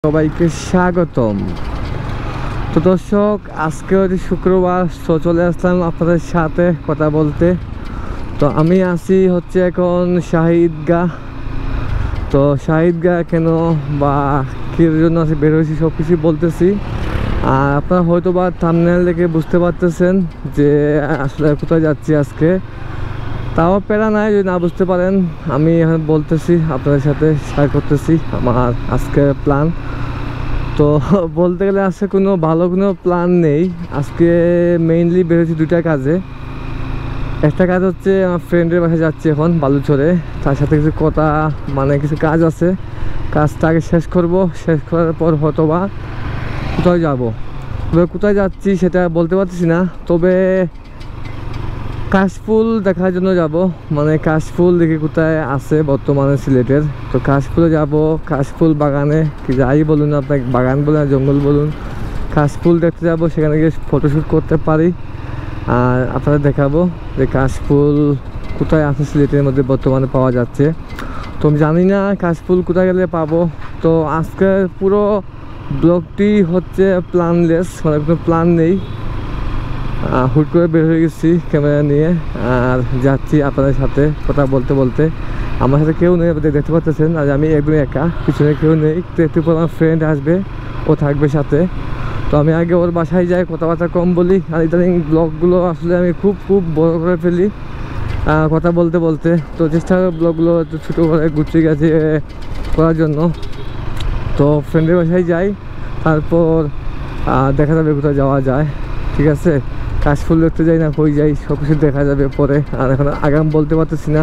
সবাইকে স্বাগতম। তো দর্শক, আজকে হচ্ছে শুক্রবার, তো চলে আসলাম আপনাদের সাথে কথা বলতে। তো আমি আছি হচ্ছে এখন শাহিদগাহ। তো শাহিদগাহ কেন বা কী জন্য আছি, বের হয়েছি, সব কিছু বলতেছি। আর আপনারা হয়তো বা থাম্বনেল দেখে বুঝতে পারতেছেন যে আসলে কোথায় যাচ্ছি আজকে। তাও প্যারা নাই, যদি না বুঝতে পারেন, আমি এখন বলতেছি, আপনাদের সাথে শেয়ার করতেছি আমার আজকের প্ল্যান। তো বলতে গেলে আজকে কোনো ভালো কোনো প্ল্যান নেই। আজকে মেইনলি বেরোচ্ছি দুইটা কাজে। একটা কাজ হচ্ছে আমার ফ্রেন্ডের বাসায় যাচ্ছি এখন বালুচরে, তার সাথে কিছু কথা, মানে কিছু কাজ আছে, কাজটা আগে শেষ করব। শেষ করার পর হয়তো বা কোথায় যাব, তবে কোথায় যাচ্ছি সেটা বলতে পারতেছি না। তবে কাশফুল দেখার জন্য যাব, মানে কাশফুল দেখি কোথায় আছে বর্তমানে সিলেটের। তো কাশফুলে যাব, কাশফুল বাগানে, কি যাই বলুন আপনাকে, বাগান বলুন আর জঙ্গল বলুন, কাশফুল দেখতে যাব, সেখানে গিয়ে ফটোশ্যুট করতে পারি। আর আপনাদের দেখাবো যে কাশফুল কোথায় আছে সিলেটের মধ্যে বর্তমানে পাওয়া যাচ্ছে। তো আমি জানি না কাশফুল কোথায় গেলে পাবো। তো আজকের পুরো ব্লগটি হচ্ছে প্ল্যানলেস, মানে কোনো প্ল্যান নেই। হুট করে বের হয়ে গেছি ক্যামেরা নিয়ে, আর যাচ্ছি আপনাদের সাথে কথা বলতে বলতে। আমার সাথে কেউ নেই, আপনাদের দেখতে পাচ্ছেন। আর আমি একদমই একা, পিছনে কেউ নেই। তো একটু পর আমার ফ্রেন্ড আসবে, ও থাকবে সাথে। তো আমি আগে ওর বাসায় যাই, কথাবার্তা কম বলি। আর ইদানিং ব্লগগুলো আসলে আমি খুব বড় করে ফেলি কথা বলতে বলতে। তো চেষ্টা করি ব্লগগুলো একটু ছোটো করে গুছিয়ে গেছে করার জন্য। তো ফ্রেন্ডের বাসায় যাই, তারপর দেখা যাবে কোথায় যাওয়া যায়। ঠিক আছে, কাশফুল দেখতে যাই না কই যাই, সব কিছু দেখা যাবে পরে। আর এখন আগাম বলতে পারতেছি না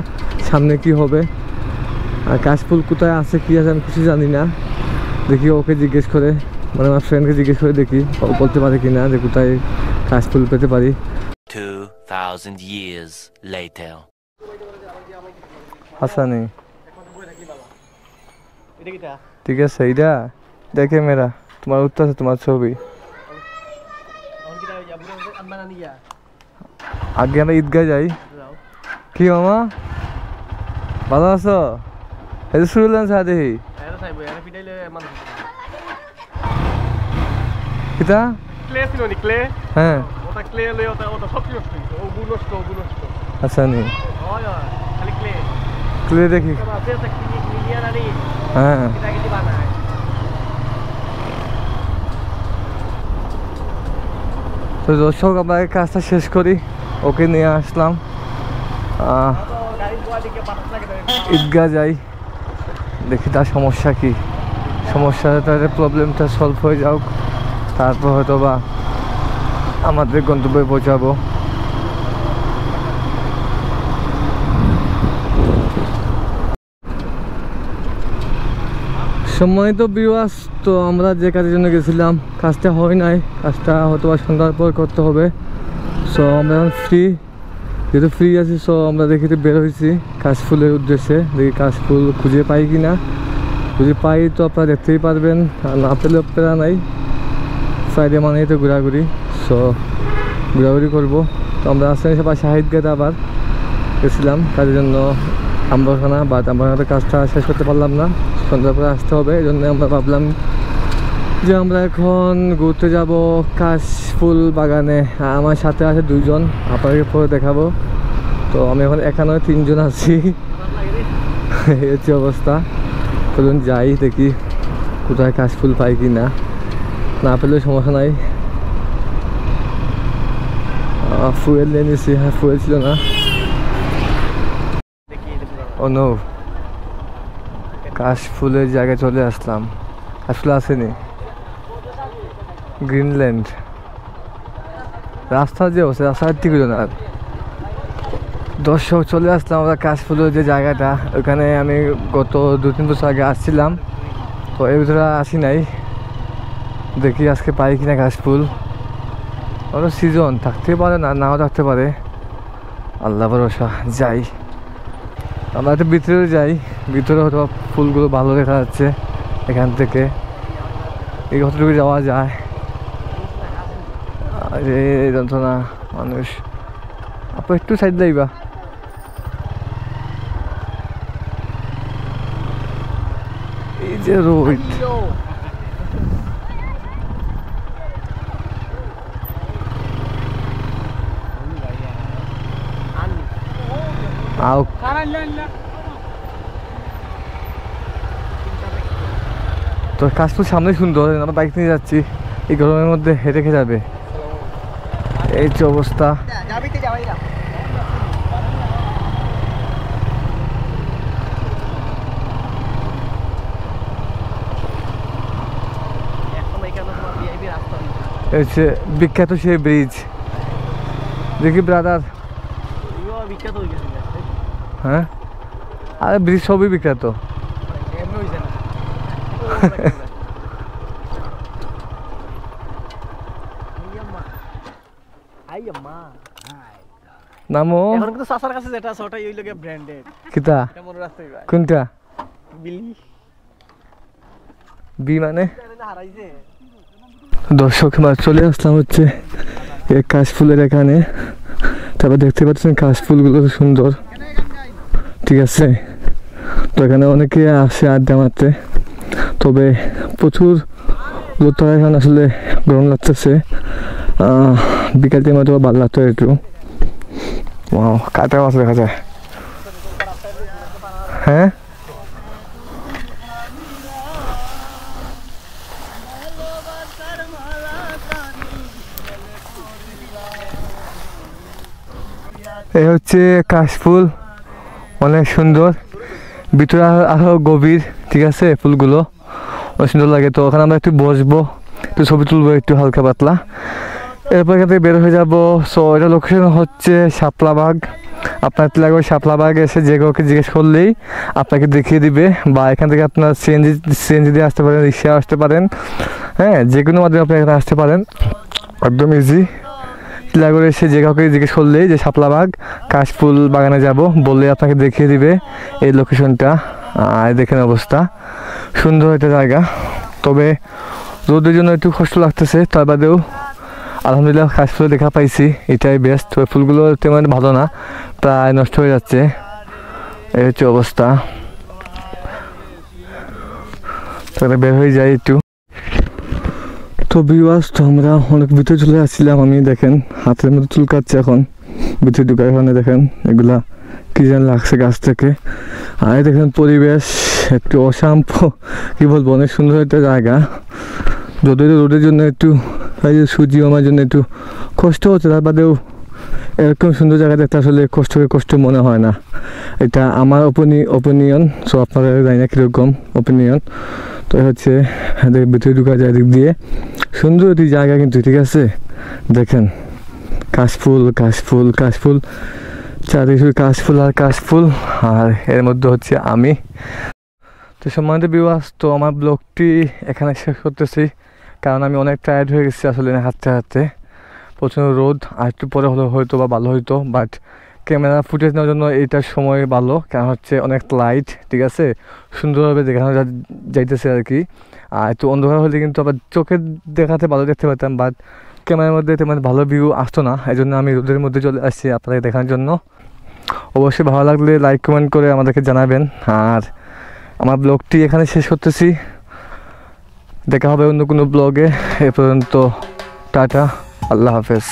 সামনে কি হবে। আর কাশফুল কোথায় আছে কি আছে আমি কিছু জানি না। দেখি ওকে জিজ্ঞেস করে, মানে আমার ফ্রেন্ডকে জিজ্ঞেস করে দেখি ও বলতে পারে কি না যে কোথায় কাশফুল পেতে পারি। 2000 years later. হাসানি ঠিক আছে, এইটা দেখে মেরা তোমার উত্তর আছে, তোমার ছবি। আগে আমরা ঈদগাহ যাই। কি মামা, ভালো আছো? এই শুরু সাথে কিতা হ্যাঁ আচ্ছা নি ক্লে দেখি। হ্যাঁ তো দর্শক, আমরা কাজটা শেষ করি, ওকে নিয়ে আসলাম। ঈদগাহ যাই, দেখি তার সমস্যা কি, সমস্যাটা প্রবলেমটা সলভ হয়ে যাক, তারপর হয়তো বা আমাদের গন্তব্যে পৌঁছাবো। সম্মানিত ভিউয়ার্স, তো আমরা যে কাজের জন্য গেছিলাম কাজটা হয় নাই, কাজটা হয়তো বা সন্ধ্যার পর করতে হবে। সো আমরা এখন ফ্রি, যেহেতু ফ্রি আছি, সো আমরা দেখি বের হয়েছি কাশফুলের উদ্দেশ্যে। দেখি কাশফুল খুঁজে পাই কি না, যদি পাই তো আপনারা দেখতেই পারবেন, আর না পেলেও পেরা নাই। ফ্রাইডে মানেই তো ঘোরাঘুরি, সো ঘোরাঘুরি করবো। তো আমরা আসলে সবাই শাহিদগাতে আবার গেছিলাম কাজের জন্য আম্বাখানা, বাট আম্বাখানাতে কাজটা শেষ করতে পারলাম না, সন্ধ্যার পরে আসতে হবে। এই জন্য আমরা ভাবলাম যে আমরা এখন ঘুরতে যাব কাশফুল বাগানে। আমার সাথে আছে দুইজন, আপনাকে পরে দেখাবো। তো আমি এখন একা নয়, তিনজন আছি, এই হচ্ছে অবস্থা। চলুন যাই, দেখি কোথায় কাশফুল পাই কি না, না পেলেও সমস্যা নাই। ফুয়েল নিয়ে নিয়েছি, হ্যাঁ ফুয়েল ছিল না। ও নো, কাশফুলের জায়গায় চলে আসলাম। কাশফুল আসেনি, গ্রিনল্যান্ড রাস্তা যে বসে, রাস্তার ঠিক হলো না। দর্শক, চলে আসলাম আমরা কাশফুলের যে জায়গাটা, ওখানে আমি গত 2-3 বছর আগে আসছিলাম। তো এর ভিতরে আসি নাই, দেখি আজকে পাই কিনা কাশফুল। ওটা সিজন থাকতে পারে, না নাও থাকতে পারে, আল্লাহ ভরসা। যাই, আমরা একটু ভিতরে যাই, ভিতরে হয়তো ফুলগুলো ভালো দেখা যাচ্ছে এখান থেকে, এই কতটুকু যাওয়া যায়। আরে যন্ত্রণা মানুষ, আপনি একটু সাইড যাইবা। এই যে রোড, আও তো কাশফুল সামনে সুন্দর, আমরা বাইক নিয়ে যাচ্ছি এই গরমের মধ্যে, হেঁটে খেয়ে যাবে। এই যে অবস্থা। হচ্ছে বিখ্যাত সেই ব্রিজ, দেখি ব্রাদার। হ্যাঁ, আরে ব্রিজ সবই বিখ্যাত। নামো কিতা কোনটা বি মানে দর্শক চলে আসলাম হচ্ছে কাশফুলের এখানে। তারপর দেখতে পাচ্ছেন কাশফুলগুলো সুন্দর, ঠিক আছে। তো এখানে অনেকে আসে আড্ডা মারতে, তবে প্রচুর লোক এখানে আসলে গরম লাগতেছে। বিকাল টাইমে তো ভালো লাগতো একটু। কাটা মাছ দেখা যায়। হ্যাঁ, এই হচ্ছে কাশফুল, অনেক সুন্দর, ভিতরে আরো গভীর, ঠিক আছে। ফুলগুলো অনেক সুন্দর লাগে। তো ওখানে আমরা একটু বসবো, একটু ছবি তুলবো একটু হালকা পাতলা, এরপর এখান থেকে বের হয়ে যাবো। সো এটা লোকেশন হচ্ছে শাপলাবাগ। আপনার লাগবে শাপলাবাগ, এসে যে কাউকে জিজ্ঞেস করলেই আপনাকে দেখিয়ে দিবে, বা এখান থেকে আপনার সিএনজি দিয়ে আসতে পারেন, রিক্সা আসতে পারেন, হ্যাঁ, যে কোনো মাধ্যমে আপনি এখানে আসতে পারেন, একদম ইজি। টিলাগড়ে এসে যে কাউকে জিজ্ঞেস করলেই যে শাপলাবাগ কাশফুল বাগানে যাব বললে আপনাকে দেখিয়ে দিবে এই লোকেশনটা। আর দেখেন অবস্থা, সুন্দর একটা জায়গা। তবে রোদের জন্য একটু কষ্ট লাগতেছে, তার বাদেও আলহামদুলিল্লাহ কাশফুল দেখা পাইছি, এটাই বেস্ট। তবে ফুলগুলো তেমন ভালো না, প্রায় নষ্ট হয়ে যাচ্ছে, এই হচ্ছে অবস্থা। তাহলে বের হয়ে যাই একটু। তো ভিউয়ার্স, তো আমরা অনেক ভিতরে চলে আসছিলাম। আমি দেখেন হাতের মধ্যে চুল কাটছে এখন, ভিতরে ঢুকার কারণে দেখেন এগুলা কি যেন লাগছে গাছ থেকে। আর দেখেন পরিবেশ একটু অশান্ত, কি বলবো, অনেক সুন্দর একটা জায়গা। যদিও রোদের জন্য একটু সূর্য আমার জন্য একটু কষ্ট হচ্ছে, তার বাদেও এরকম সুন্দর জায়গা দেখতে আসলে কষ্ট মনে হয় না। এটা আমার ওপিনিয়ন। সো আপনারা জানি না কীরকম ওপিনিয়ন। তো হচ্ছে ভিতরে ঢুকা যায় দিক দিয়ে, সুন্দর একটি জায়গা কিন্তু, ঠিক আছে। দেখেন কাশফুল কাশফুল কাশফুল, চারিদিকে কাশফুল আর কাশফুল, আর এর মধ্যে হচ্ছে আমি। তো সম্মানিত ভিউয়ার্স, তো আমার ব্লগটি এখানে শেষ করতেছি, কারণ আমি অনেক টায়ার্ড হয়ে গেছি আসলে হাঁটতে হাঁটতে। প্রচণ্ড রোদ, আর একটু পরে হলে হয়তো বা ভালো হইতো, বাট ক্যামেরা ফুটেজ নেওয়ার জন্য এইটার সময় ভালো, কারণ হচ্ছে অনেক লাইট, ঠিক আছে, সুন্দরভাবে দেখানো যাইতেছে আর কি। আর একটু অন্ধকার হলে কিন্তু আবার চোখে দেখাতে ভালো দেখতে পারতাম, বাট ক্যামেরার মধ্যে তেমন ভালো ভিউ আসতো না। এই জন্য আমি রোদের মধ্যে চলে আসছি আপনাদের দেখানোর জন্য। অবশ্যই ভালো লাগলে লাইক কমেন্ট করে আমাদেরকে জানাবেন। আর আমার ব্লগটি এখানে শেষ করতেছি, দেখা হবে অন্য কোনো ব্লগে। এ পর্যন্ত টাটা, আল্লাহ হাফেজ।